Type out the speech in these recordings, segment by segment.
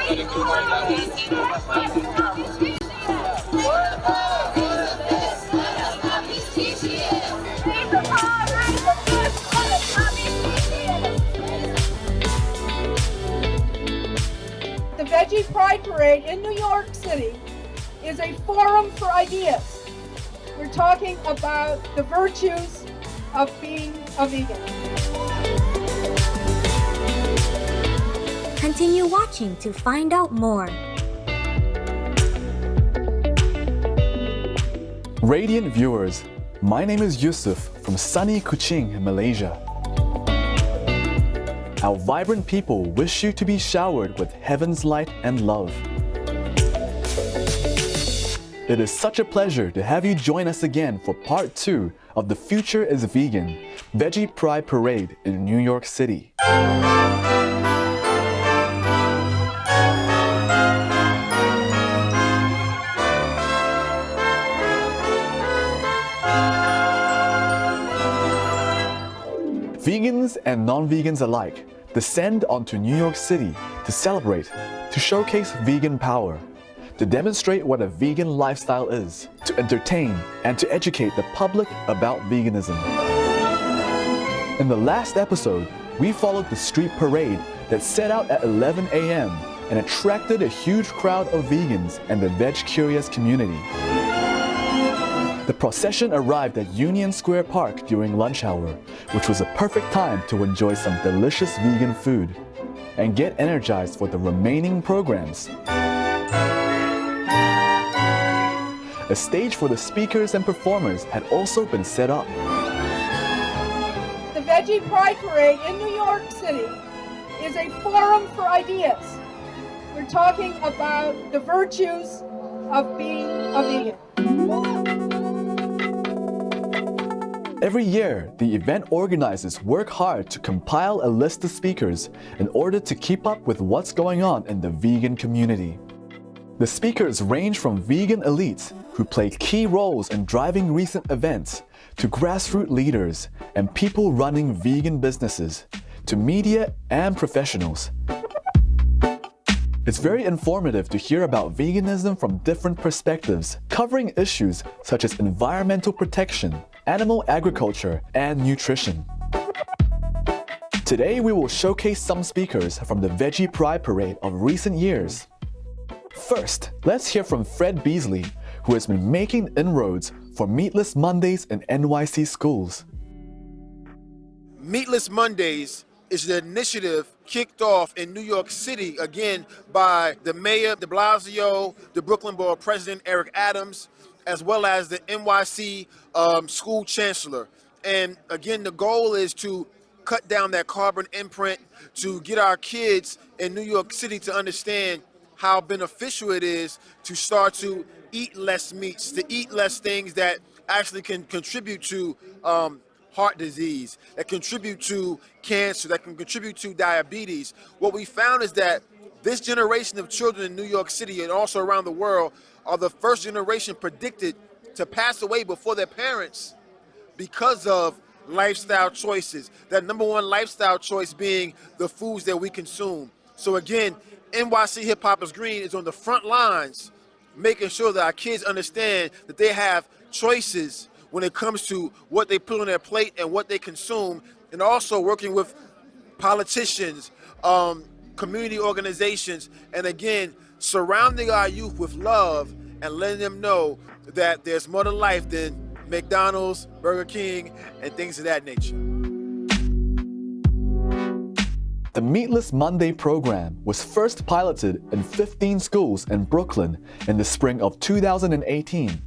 The Veggie Pride Parade in New York City is a forum for ideas. We're talking about the virtues of being a vegan. Continue watching to find out more. Radiant viewers, my name is Yusuf from sunny Kuching, Malaysia. Our vibrant people wish you to be showered with heaven's light and love. It is such a pleasure to have you join us again for part 2 of The Future is Vegan, Veggie Pride Parade in New York City. Vegans and non-vegans alike descend onto New York City to celebrate, to showcase vegan power, to demonstrate what a vegan lifestyle is, to entertain and to educate the public about veganism. In the last episode, we followed the street parade that set out at 11 a.m. and attracted a huge crowd of vegans and the veg-curious community. The procession arrived at Union Square Park during lunch hour, which was a perfect time to enjoy some delicious vegan food and get energized for the remaining programs. A stage for the speakers and performers had also been set up. The Veggie Pride Parade in New York City is a forum for ideas. We're talking about the virtues of being a vegan. Every year, the event organizers work hard to compile a list of speakers in order to keep up with what's going on in the vegan community. The speakers range from vegan elites who play key roles in driving recent events, to grassroots leaders and people running vegan businesses, to media and professionals. It's very informative to hear about veganism from different perspectives, covering issues such as environmental protection, animal agriculture, and nutrition. Today, we will showcase some speakers from the Veggie Pride Parade of recent years. First, let's hear from Fred Beasley, who has been making inroads for Meatless Mondays in NYC schools. Meatless Mondays is the initiative kicked off in New York City, again, by the Mayor de Blasio, the Brooklyn Borough President Eric Adams, as well as the NYC school chancellor. And again, the goal is to cut down that carbon imprint, to get our kids in New York City to understand how beneficial it is to start to eat less meats, to eat less things that actually can contribute to heart disease, that contribute to cancer, that can contribute to diabetes. What we found is that this generation of children in New York City and also around the world are the first generation predicted to pass away before their parents because of lifestyle choices. That number one lifestyle choice being the foods that we consume. So again, NYC Hip Hop is Green is on the front lines, making sure that our kids understand that they have choices when it comes to what they put on their plate and what they consume, and also working with politicians, community organizations, and again, surrounding our youth with love and letting them know that there's more to life than McDonald's, Burger King, and things of that nature. The Meatless Monday program was first piloted in 15 schools in Brooklyn in the spring of 2018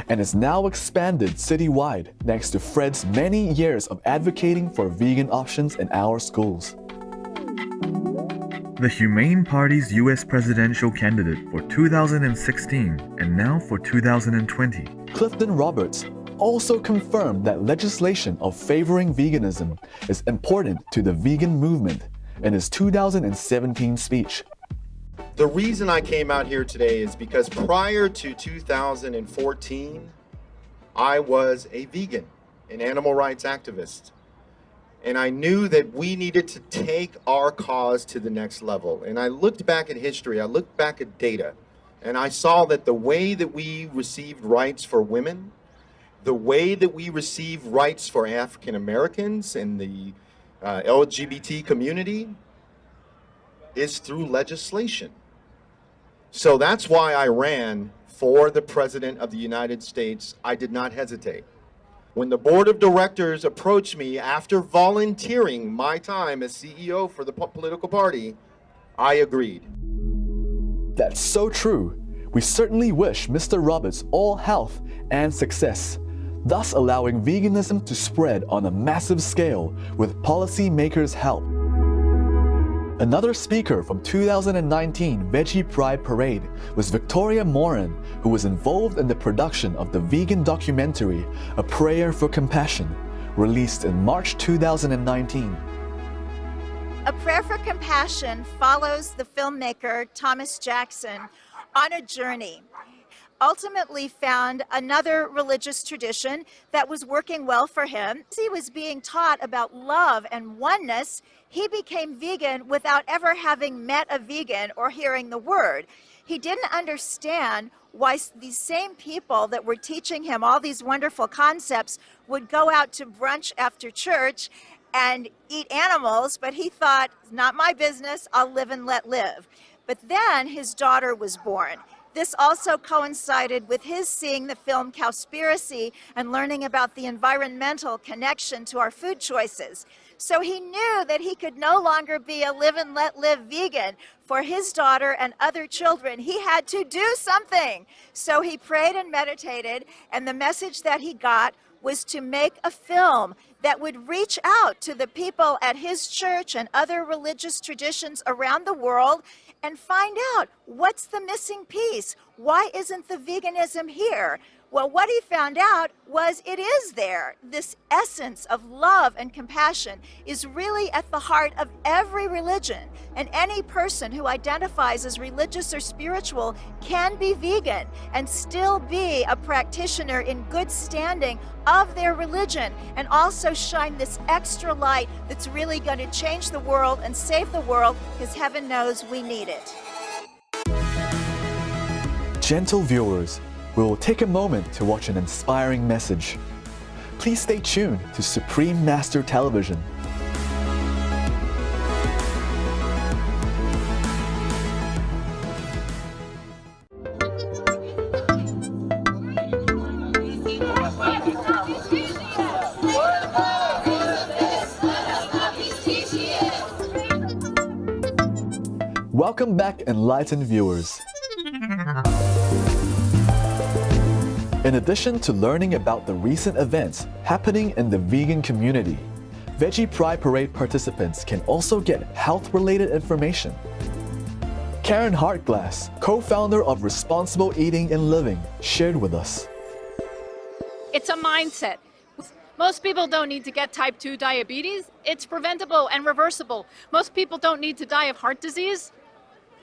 and is now expanded citywide thanks to Fred's many years of advocating for vegan options in our schools. The Humane Party's U.S. presidential candidate for 2016 and now for 2020, Clifton Roberts, also confirmed that legislation of favoring veganism is important to the vegan movement in his 2017 speech. The reason I came out here today is because prior to 2014, I was a vegan, an animal rights activist. And I knew that we needed to take our cause to the next level. And I looked back at history, I looked back at data, and I saw that the way that we received rights for women, the way that we receive rights for African Americans and the LGBT community is through legislation. So that's why I ran for the President of the United States. I did not hesitate. When the board of directors approached me after volunteering my time as CEO for the political party, I agreed. That's so true. We certainly wish Mr. Roberts all health and success, thus allowing veganism to spread on a massive scale with policymakers' help. Another speaker from 2019 Veggie Pride Parade was Victoria Moran, who was involved in the production of the vegan documentary A Prayer for Compassion, released in March 2019. A Prayer for Compassion follows the filmmaker Thomas Jackson on a journey. Ultimately found another religious tradition that was working well for him. As he was being taught about love and oneness, he became vegan without ever having met a vegan or hearing the word. He didn't understand why these same people that were teaching him all these wonderful concepts would go out to brunch after church and eat animals, but he thought, not my business, I'll live and let live. But then his daughter was born. This also coincided with his seeing the film Cowspiracy and learning about the environmental connection to our food choices. So he knew that he could no longer be a live and let live vegan. For his daughter and other children, he had to do something. So he prayed and meditated, and the message that he got was to make a film that would reach out to the people at his church and other religious traditions around the world and find out what's the missing piece. Why isn't the veganism here? Well, what he found out was it is there. This essence of love and compassion is really at the heart of every religion. And any person who identifies as religious or spiritual can be vegan and still be a practitioner in good standing of their religion, and also shine this extra light that's really going to change the world and save the world, because heaven knows we need it. Gentle viewers, we will take a moment to watch an inspiring message. Please stay tuned to Supreme Master Television. Welcome back, enlightened viewers. In addition to learning about the recent events happening in the vegan community, Veggie Pride Parade participants can also get health-related information. Karen Hartglass, co-founder of Responsible Eating and Living, shared with us. It's a mindset. Most people don't need to get type 2 diabetes. It's preventable and reversible. Most people don't need to die of heart disease.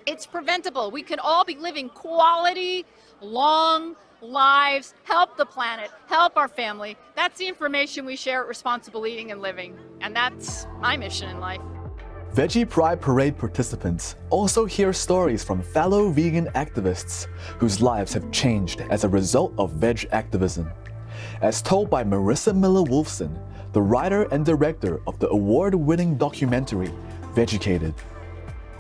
It's preventable. We could all be living quality, long lives, help the planet, help our family. That's the information we share at Responsible Eating and Living. And that's my mission in life. Veggie Pride Parade participants also hear stories from fellow vegan activists whose lives have changed as a result of veg activism. As told by Marissa Miller-Wolfson, the writer and director of the award-winning documentary, Vegucated.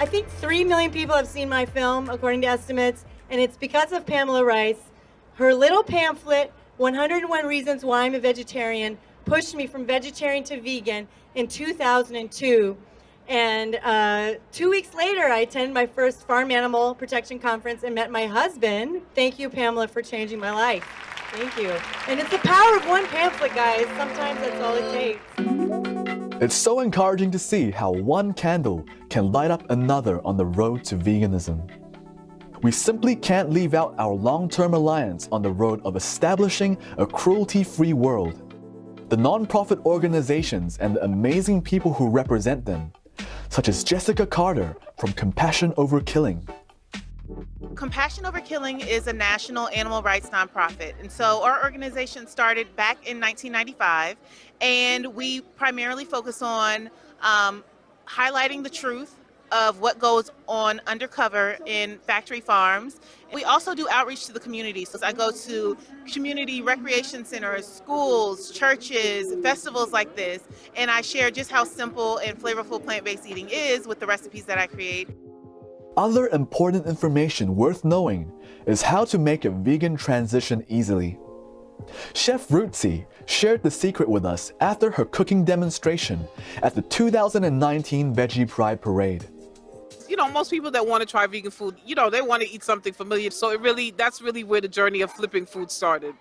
I think 3 million people have seen my film, according to estimates, and it's because of Pamela Rice. Her little pamphlet, 101 Reasons Why I'm a Vegetarian, pushed me from vegetarian to vegan in 2002. And 2 weeks later, I attended my first farm animal protection conference and met my husband. Thank you, Pamela, for changing my life. Thank you. And it's the power of one pamphlet, guys. Sometimes that's all it takes. It's so encouraging to see how one candle can light up another on the road to veganism. We simply can't leave out our long-term alliance on the road of establishing a cruelty-free world. The non-profit organizations and the amazing people who represent them, such as Jessica Carter from Compassion Over Killing, Compassion Over Killing is a national animal rights nonprofit. And so our organization started back in 1995, and we primarily focus on highlighting the truth of what goes on undercover in factory farms. We also do outreach to the community. So I go to community recreation centers, schools, churches, festivals like this, and I share just how simple and flavorful plant-based eating is with the recipes that I create. Other important information worth knowing is how to make a vegan transition easily. Chef Rootsy shared the secret with us after her cooking demonstration at the 2019 Veggie Pride Parade. You know, most people that want to try vegan food, you know, they want to eat something familiar. So that's really where the journey of flipping food started.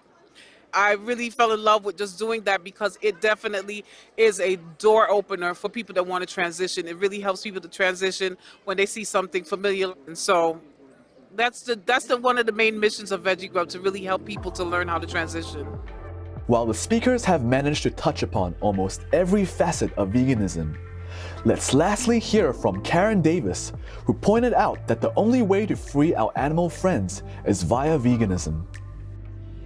I really fell in love with just doing that because it definitely is a door opener for people that want to transition. It really helps people to transition when they see something familiar. And so that's one of the main missions of Veggie Grub, to really help people to learn how to transition. While the speakers have managed to touch upon almost every facet of veganism, let's lastly hear from Karen Davis, who pointed out that the only way to free our animal friends is via veganism.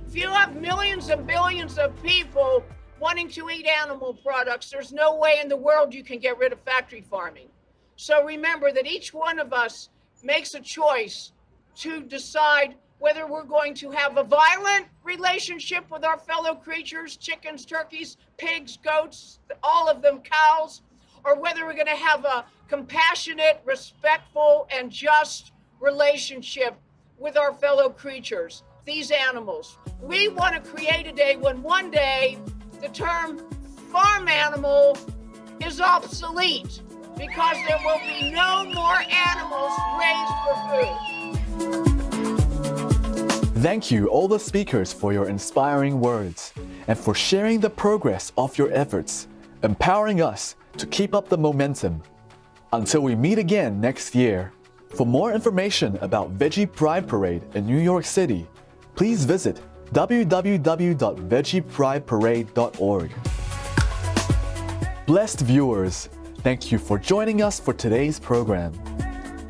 If you have millions and billions of people wanting to eat animal products, there's no way in the world you can get rid of factory farming. So remember that each one of us makes a choice to decide whether we're going to have a violent relationship with our fellow creatures, chickens, turkeys, pigs, goats, all of them, cows, or whether we're going to have a compassionate, respectful, and just relationship with our fellow creatures, these animals. We want to create a day when one day the term farm animal is obsolete because there will be no more animals raised for food. Thank you all the speakers for your inspiring words and for sharing the progress of your efforts, empowering us to keep up the momentum. Until we meet again next year, for more information about Veggie Pride Parade in New York City, please visit www.veggieprideparade.org. Blessed viewers, thank you for joining us for today's program.